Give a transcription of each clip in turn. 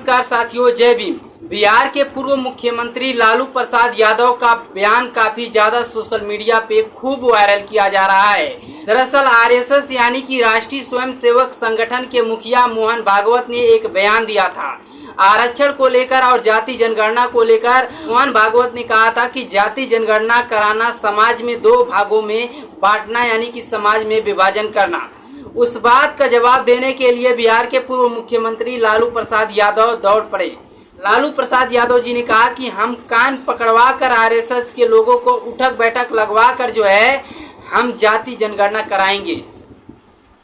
नमस्कार साथियों, जय भीम। बिहार के पूर्व मुख्यमंत्री लालू प्रसाद यादव का बयान काफी ज्यादा सोशल मीडिया पे खूब वायरल किया जा रहा है। दरअसल आरएसएस यानी कि राष्ट्रीय स्वयंसेवक संगठन के मुखिया मोहन भागवत ने एक बयान दिया था आरक्षण को लेकर और जाति जनगणना को लेकर। मोहन भागवत ने कहा था कि जाति जनगणना कराना समाज में दो भागों में बांटना यानी कि समाज में विभाजन करना। उस बात का जवाब देने के लिए बिहार के पूर्व मुख्यमंत्री लालू प्रसाद यादव दौड़ पड़े। लालू प्रसाद यादव जी ने कहा कि हम कान पकड़वा कर आरएसएस के लोगों को उठक बैठक लगवा कर जो है हम जाति जनगणना कराएंगे।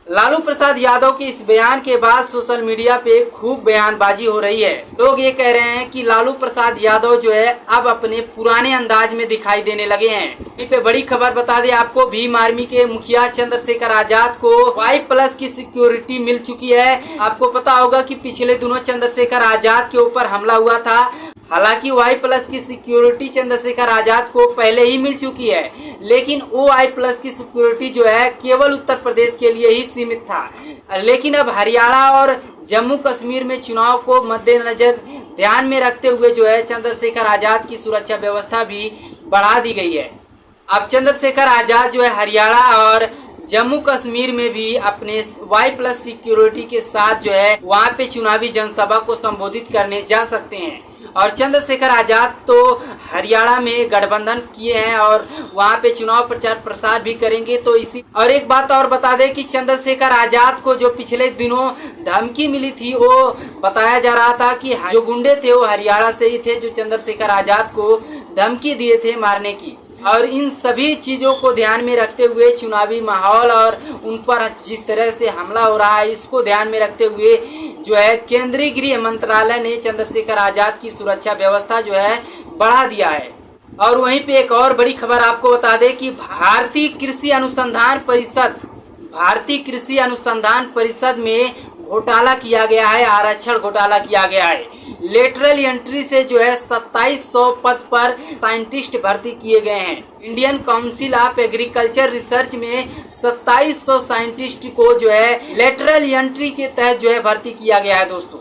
लालू प्रसाद यादव के इस बयान के बाद सोशल मीडिया पे खूब बयानबाजी हो रही है। लोग ये कह रहे हैं कि लालू प्रसाद यादव जो है अब अपने पुराने अंदाज में दिखाई देने लगे हैं। इस पे बड़ी खबर बता दें आपको, भीम आर्मी के मुखिया चंद्रशेखर आजाद को Y+ की सिक्योरिटी मिल चुकी है। आपको पता होगा कि पिछले दिनों चंद्रशेखर आजाद के ऊपर हमला हुआ था। हालांकि Y+ की सिक्योरिटी चंद्रशेखर आजाद को पहले ही मिल चुकी है, लेकिन वो Y+ की सिक्योरिटी जो है केवल उत्तर प्रदेश के लिए ही सीमित था। लेकिन अब हरियाणा और जम्मू कश्मीर में चुनाव को मद्देनजर ध्यान में रखते हुए जो है चंद्रशेखर आजाद की सुरक्षा व्यवस्था भी बढ़ा दी गई है। अब चंद्रशेखर आजाद जो है हरियाणा और जम्मू कश्मीर में भी अपने Y+ सिक्योरिटी के साथ जो है वहाँ पे चुनावी जनसभा को संबोधित करने जा सकते हैं। और चंद्रशेखर आजाद तो हरियाणा में गठबंधन किए हैं और वहाँ पे चुनाव प्रचार प्रसार भी करेंगे। तो इसी और एक बात और बता दें कि चंद्रशेखर आजाद को जो पिछले दिनों धमकी मिली थी, वो बताया जा रहा था कि जो गुंडे थे वो हरियाणा से ही थे जो चंद्रशेखर आजाद को धमकी दिए थे मारने की। और इन सभी चीज़ों को ध्यान में रखते हुए चुनावी माहौल और उन पर जिस तरह से हमला हो रहा है, इसको ध्यान में रखते हुए जो है केंद्रीय गृह मंत्रालय ने चंद्रशेखर आजाद की सुरक्षा व्यवस्था जो है बढ़ा दिया है। और वहीं पे एक और बड़ी खबर आपको बता दें कि भारतीय कृषि अनुसंधान परिषद में घोटाला किया गया है, आरक्षण घोटाला किया गया है। लेटरल एंट्री से जो है 2700 पद पर साइंटिस्ट भर्ती किए गए हैं। Indian council of agriculture research में 2700 साइंटिस्ट को जो है लेटरल एंट्री के तहत जो है भर्ती किया गया है। दोस्तों,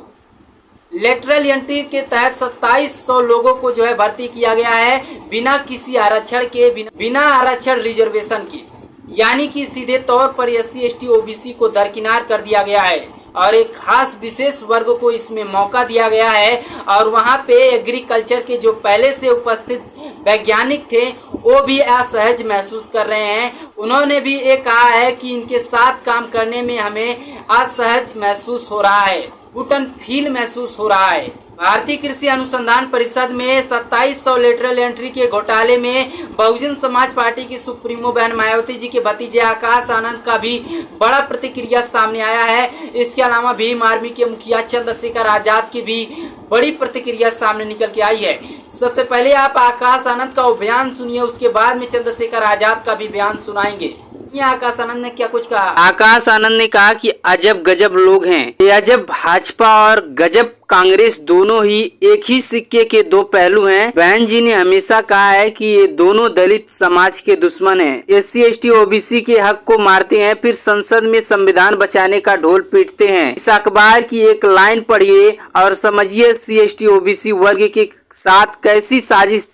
लेटरल एंट्री के तहत 2700 लोगों को जो है भर्ती किया गया है बिना किसी आरक्षण के, बिना आरक्षण रिजर्वेशन की, यानी कि सीधे तौर पर SC ST OBC को दरकिनार कर दिया गया है और एक खास विशेष वर्ग को इसमें मौका दिया गया है। और वहाँ पे एग्रीकल्चर के जो पहले से उपस्थित वैज्ञानिक थे वो भी असहज महसूस कर रहे हैं। उन्होंने भी ये कहा है कि इनके साथ काम करने में हमें असहज महसूस हो रहा है, घुटन फील महसूस हो रहा है। भारतीय कृषि अनुसंधान परिषद में 2700 लेटरल एंट्री के घोटाले में बहुजन समाज पार्टी की सुप्रीमो बहन मायावती जी के भतीजे आकाश आनंद का भी बड़ा प्रतिक्रिया सामने आया है। इसके अलावा भीम आर्मी के मुखिया चंद्रशेखर आजाद की भी बड़ी प्रतिक्रिया सामने निकल के आई है। सबसे पहले आप आकाश आनंद का बयान सुनिए, उसके बाद में चंद्रशेखर आजाद का भी बयान सुनाएंगे। आकाश आनंद ने क्या कुछ कहा। आकाश आनंद ने कहा कि अजब गजब लोग हैं ये, अजब भाजपा और गजब कांग्रेस दोनों ही एक ही सिक्के के दो पहलू हैं। बहन जी ने हमेशा कहा है कि ये दोनों दलित समाज के दुश्मन हैं। SC ST OBC के हक को मारते हैं, फिर संसद में संविधान बचाने का ढोल पीटते हैं। इस अखबार की एक लाइन पढ़िए और समझिए SC ST OBC वर्ग के साथ कैसी साजिश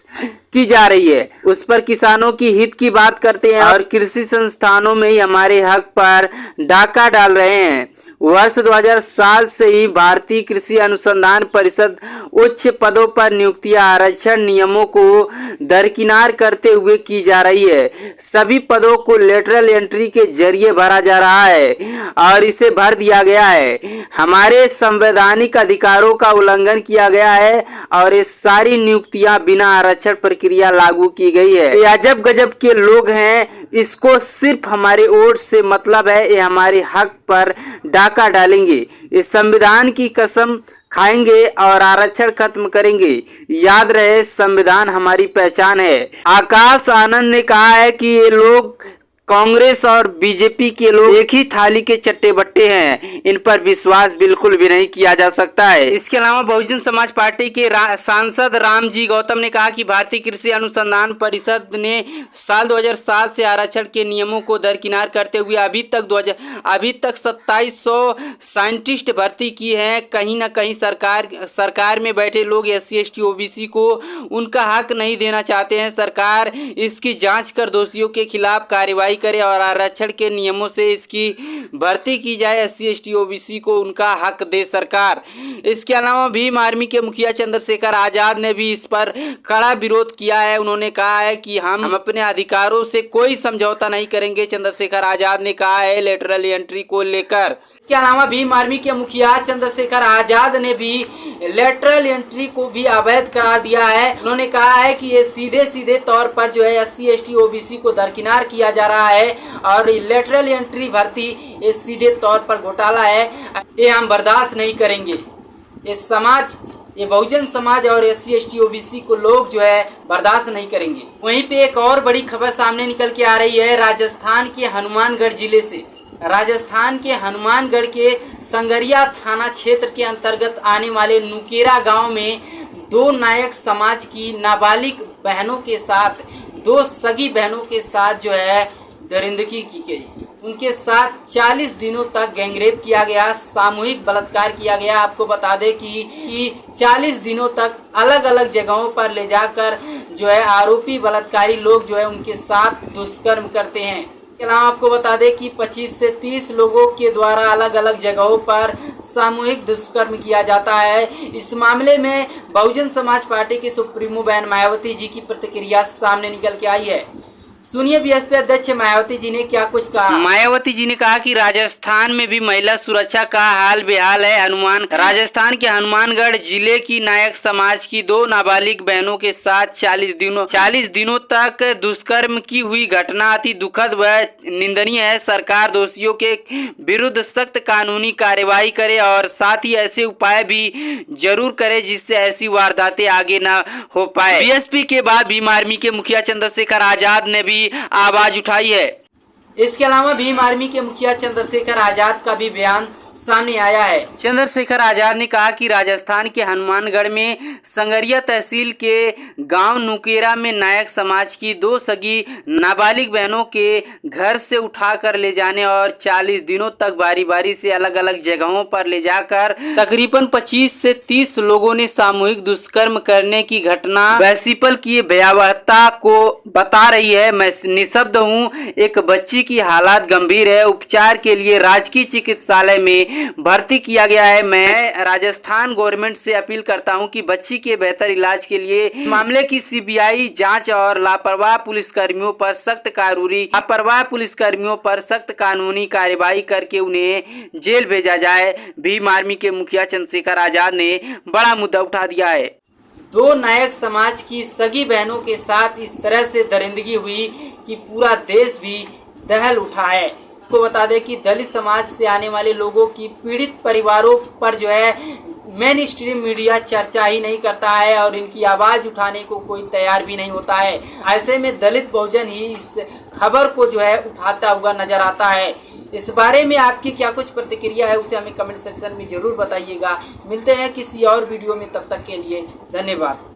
की जा रही है। उस पर किसानों की हित की बात करते हैं और कृषि संस्थानों में ही हमारे हक पर डाका डाल रहे हैं। वर्ष 2007 से ही भारतीय कृषि अनुसंधान परिषद उच्च पदों पर नियुक्तियां आरक्षण नियमों को दरकिनार करते हुए की जा रही है। सभी पदों को लेटरल एंट्री के जरिए भरा जा रहा है और इसे भर दिया गया है। हमारे संवैधानिक अधिकारों का उल्लंघन किया गया है और ये सारी नियुक्तियां बिना आरक्षण प्रक्रिया लागू की गई है। ये अजब गजब के लोग हैं, इसको सिर्फ हमारे वोट से मतलब है। ये हमारे हक पर डाका डालेंगे, ये संविधान की कसम खाएंगे और आरक्षण खत्म करेंगे। याद रहे, संविधान हमारी पहचान है। आकाश आनंद ने कहा है कि ये लोग कांग्रेस और बीजेपी के लोग एक ही थाली के चट्टे बट्टे हैं, इन पर विश्वास बिल्कुल भी नहीं किया जा सकता है। इसके अलावा बहुजन समाज पार्टी के सांसद रामजी गौतम ने कहा कि भारतीय कृषि अनुसंधान परिषद ने साल 2007 से आरक्षण के नियमों को दरकिनार करते हुए अभी तक 2700 साइंटिस्ट भर्ती की हैं। कहीं ना कहीं सरकार में बैठे लोग SC ST OBC को उनका हक नहीं देना चाहते हैं। सरकार इसकी जांच कर दोषियों के खिलाफ कार्रवाई करे और आरक्षण के नियमों से इसकी भर्ती की जाए। SC ST OBC को उनका हक दे सरकार। इसके अलावा भीम आर्मी के मुखिया चंद्रशेखर आजाद ने भी इस पर कड़ा विरोध किया है। उन्होंने कहा है कि हम अपने अधिकारों से कोई समझौता नहीं करेंगे, चंद्रशेखर आजाद ने कहा है लेटरल एंट्री को लेकर। इसके अलावा भीम आर्मी के मुखिया चंद्रशेखर आजाद ने भी लेटरल एंट्री को भी अवैध करार दिया है। उन्होंने कहा है कि ये सीधे तौर पर जो है SC ST OBC को दरकिनार किया जा रहा है और लेटरल एंट्री भर्ती ये सीधे तौर पर घोटाला है, ये हम बर्दाश्त नहीं करेंगे। ये बहुजन समाज और SC ST OBC को लोग जो है बर्दाश्त नहीं करेंगे। वहीं पे एक और बड़ी खबर सामने निकल के आ रही है राजस्थान के हनुमानगढ़ जिले से। राजस्थान के हनुमानगढ़ के संगरिया थाना क्षेत्र के अंतर्गत आने वाले नुकेरा गांव में 2 नायक समाज की नाबालिग बहनों के साथ 2 सगी बहनों के साथ जो है दरिंदगी की गई। उनके साथ 40 दिनों तक गैंगरेप किया गया, सामूहिक बलात्कार किया गया। आपको बता दें कि 40 दिनों तक अलग अलग जगहों पर ले जाकर जो है आरोपी बलात्कारी लोग जो है उनके साथ दुष्कर्म करते हैं। इसके अलावा आपको बता दें कि 25 से 30 लोगों के द्वारा अलग अलग जगहों पर सामूहिक दुष्कर्म किया जाता है। इस मामले में बहुजन समाज पार्टी की सुप्रीमो बहन मायावती जी की प्रतिक्रिया सामने निकल के आई है। सुनिए बीएसपी अध्यक्ष मायावती जी ने क्या कुछ कहा। मायावती जी ने कहा कि राजस्थान में भी महिला सुरक्षा का हाल बेहाल है। राजस्थान के हनुमानगढ़ जिले की नायक समाज की 2 नाबालिग बहनों के साथ 40 दिनों तक दुष्कर्म की हुई घटना अति दुखद व निंदनीय है। सरकार दोषियों के विरुद्ध सख्त कानूनी कार्रवाई करे और साथ ही ऐसे उपाय भी जरूर करे जिससे ऐसी वारदातें आगे न हो पाए। बीएसपी के बाद भीम आर्मी के मुखिया चंद्रशेखर आजाद ने भी आवाज उठाई है। इसके अलावा भीम आर्मी के मुखिया चंद्रशेखर आजाद का भी बयान सामने आया है। चंद्रशेखर आजाद ने कहा कि राजस्थान के हनुमानगढ़ में संगरिया तहसील के गांव नुकेरा में नायक समाज की 2 सगी नाबालिग बहनों के घर से उठाकर ले जाने और 40 दिनों तक बारी बारी से अलग अलग जगहों पर ले जाकर तकरीबन 25 से 30 लोगों ने सामूहिक दुष्कर्म करने की घटना वैसीपल की भयावहता को बता रही है। मैं निशब्द हूँ। एक बच्ची की हालत गंभीर है, उपचार के लिए राजकीय चिकित्सालय में भर्ती किया गया है। मैं राजस्थान गवर्नमेंट से अपील करता हूं कि बच्ची के बेहतर इलाज के लिए मामले की CBI जांच और लापरवाह पुलिसकर्मियों पर सख्त कानूनी कार्रवाई करके उन्हें जेल भेजा जाए। भीम आर्मी के मुखिया चंद्रशेखर आजाद ने बड़ा मुद्दा उठा दिया है। 2 नायक समाज की सगी बहनों के साथ इस तरह से दरिंदगी हुई कि पूरा देश भी दहल उठा है। को बता दें कि दलित समाज से आने वाले लोगों की पीड़ित परिवारों पर जो है मेन स्ट्रीम मीडिया चर्चा ही नहीं करता है और इनकी आवाज उठाने को कोई तैयार भी नहीं होता है। ऐसे में दलित बहुजन ही इस खबर को जो है उठाता हुआ नजर आता है। इस बारे में आपकी क्या कुछ प्रतिक्रिया है उसे हमें कमेंट सेक्शन में जरूर बताइएगा। मिलते हैं किसी और वीडियो में, तब तक के लिए धन्यवाद।